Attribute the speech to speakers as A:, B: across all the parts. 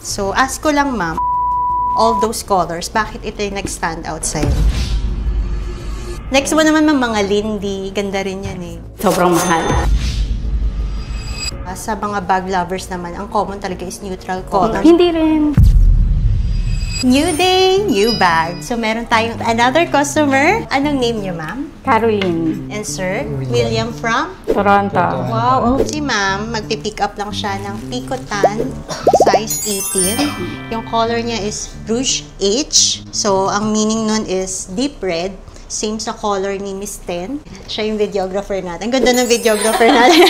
A: So, ask ko lang, ma'am, all those colors, bakit ito yung nag-stand out sa'yo? Next mo naman, ma'am, mga Lindy. Ganda rin yan eh.
B: Sobrang mahal.
A: Sa mga bag lovers naman, ang common talaga is neutral colors.
B: Hindi rin.
A: New day, new bag. So, meron tayong another customer. Anong name niyo, ma'am?
B: Caroline.
A: And sir? William from?
B: Toronto.
A: Wow, si ma'am, magpipick up lang siya ng Picotan, size 18. Yung color niya is Rouge H. So, ang meaning nun is deep red. Same sa color ni Miss Ten. Siya yung videographer natin. Ang ganda ng videographer natin.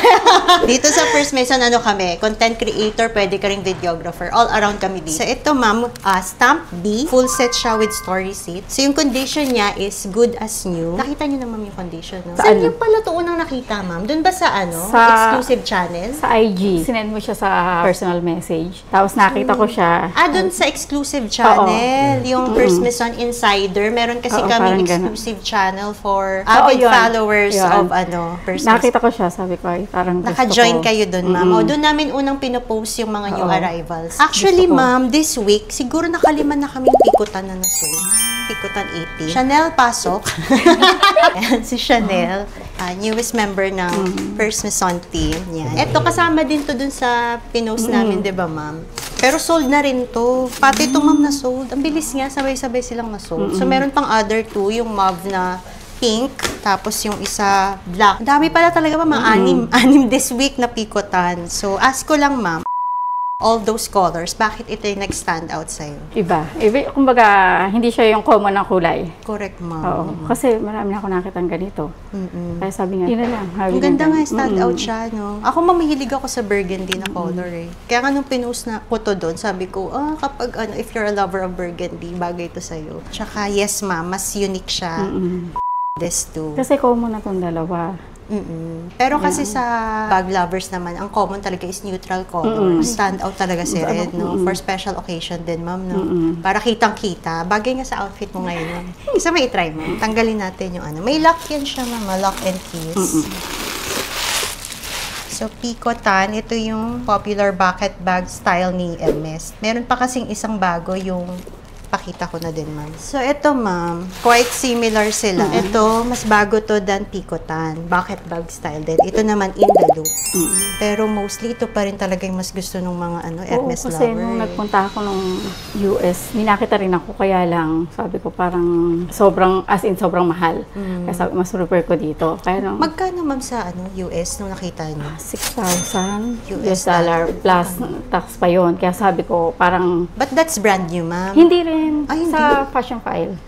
A: Dito sa First Mason, ano kami? Content creator, pwede ka ring videographer. All around kami dito. So, ito, ma'am, stamp B. Full set siya with story seat. So, yung condition niya is good as new. Nakita niyo na, ma'am, yung condition, no? Saan yung pala ito unang nakita, ma'am? Doon ba sa, exclusive channel?
B: Sa IG. Sinend mo siya sa personal message. Tapos nakita ko siya.
A: Doon sa exclusive channel. Yung First Mason Insider. Meron kasi kaming exclusive channel for avid followers of First Mason.
B: Nakita ko siya, sabi ko, ay parang gusto ko.
A: Naka-join kayo doon, ma'am. O, doon namin unang pinopost yung mga new arrivals. Actually, ma'am, this week, siguro nakaliman na kaming Picotan na nasold. Picotan 80. Chanel pasok. Ayan, si Chanel. Newest member ng First Mason team. Yan. Ito, kasama din to dun sa pinost namin, di ba, ma'am? Pero sold na rin to. Pati ito, ma'am, na sold. Ang bilis nga, sabay-sabay silang na-sold. So, meron pang other two, yung mauve na pink, tapos yung isa black. Dami pala talaga, ma'am, anim this week na Picotan. So, ask ko lang, ma'am, all those colors, bakit ito yung nag-stand out sa'yo?
B: Iba. Kumbaga, hindi siya yung common na kulay.
A: Correct, ma'am.
B: Oo. Kasi marami na ako nakitang ganito. Kaya sabi nga, yun na lang.
A: Ang ganda nga, stand out siya, no? Ako, mamahilig ako sa burgundy na color, eh. Kaya nga nung pinost na ko to doon, sabi ko, kapag, if you're a lover of burgundy, bagay to sa'yo. Tsaka, yes, ma'am, mas unique siya. This too.
B: Kasi common na tong dalawa.
A: Pero kasi sa bag lovers naman, ang common talaga is neutral color. Stand out talaga si Red, no? For special occasion din, ma'am, no? Para kitang-kita. Bagay nga sa outfit mo ngayon, ma'am. Isa may i-try mo. Tanggalin natin yung May lock yan siya, ma'am. Lock and keys. So, Picotan, ito yung popular bucket bag style ni Hermes. Meron pa kasing isang bago, yung pakita ko na din, ma'am. So, ito, ma'am, quite similar sila. Ito, mas bago to than Picotan. Bucket bag style din. Ito naman, in the loop. Pero mostly, ito pa rin talaga yung mas gusto ng mga Hermes lover.
B: Kasi nung nagpunta ako ng US, minakita rin ako, kaya lang, sabi ko parang sobrang mahal. Kaya sabi, mas prefer ko dito. Kaya
A: magkano, ma'am, sa US nung nakita niyo?
B: 6,000 US dollar plus tax pa yun. Kaya sabi ko, parang...
A: But that's brand new, ma'am.
B: Hindi rin.
A: Hindi.
B: Sa Fashion File.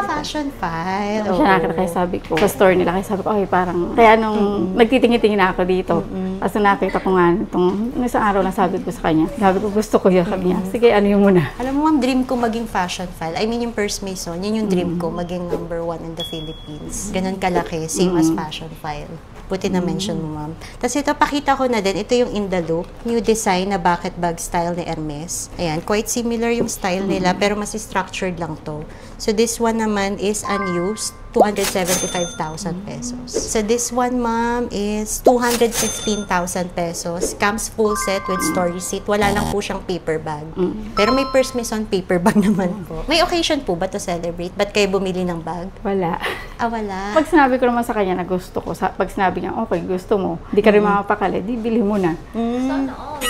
A: Fashion File.
B: Doon siya nakita, kaya sabi ko. Sa store nila, kaya sabi ko, ay parang... Kaya nung nagtitingin-tingin na ako dito, tapos nakita ko nga itong isang araw na sabi ko sa kanya. Sabi ko, gusto ko yun. Sabi niya, sige, ano yung muna.
A: Alam mo, ma'am, dream ko maging Fashion File. I mean, yung First Mason, yun yung dream ko, maging #1 in the Philippines. Ganun kalaki, same as Fashion File. Buti na mention mo, ma'am. Tapos ito, pakita ko na din. Ito yung in the loop. New design na bucket bag style ni Hermes. Ayan, quite similar yung style nila, pero mas structured lang to. So, this one naman is unused. 275,000 pesos. So, this one, ma'am, is 215,000 pesos. Comes full set with story seat. Wala lang po siyang paper bag. Pero may First Mason paper bag naman po. May occasion po ba to celebrate? Ba't kayo bumili ng bag?
B: Wala.
A: Wala.
B: Pag sinabi ko naman sa kanya na gusto ko, pag sinabi niya, okay, gusto mo, di ka rin mapapakali, di bili mo na.
C: Sana all.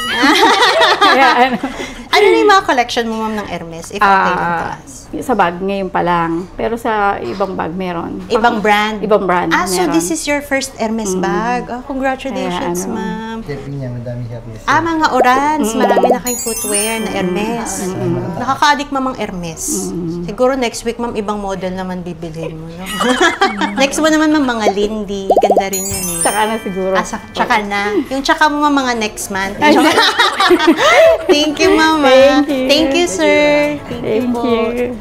B: Kaya,
A: ano na yung mga collection mo, ma'am, ng Hermes? If okay lang to us.
B: Sa bag, ngayon pa lang. Pero sa ibang bag, meron.
A: Ibang brand?
B: Ibang brand,
A: so
B: meron.
A: this is your first Hermes bag. Congratulations, ma'am.
D: Happy niya, madami happy.
A: Mga orange. Marami na kayong footwear na Hermes. Nakaka-addict, ma'am, ang Hermes. Siguro next week, ma'am, ibang model naman bibilhin mo. No? Next mo naman, ma'am, mga Lindy. Ganda rin yan eh.
B: Tsaka na siguro.
A: Tsaka na. Yung tsaka mo, ma'am, mga next month. Thank you, mama.
B: Thank you.
A: Thank you, sir. Thank you po.
B: You.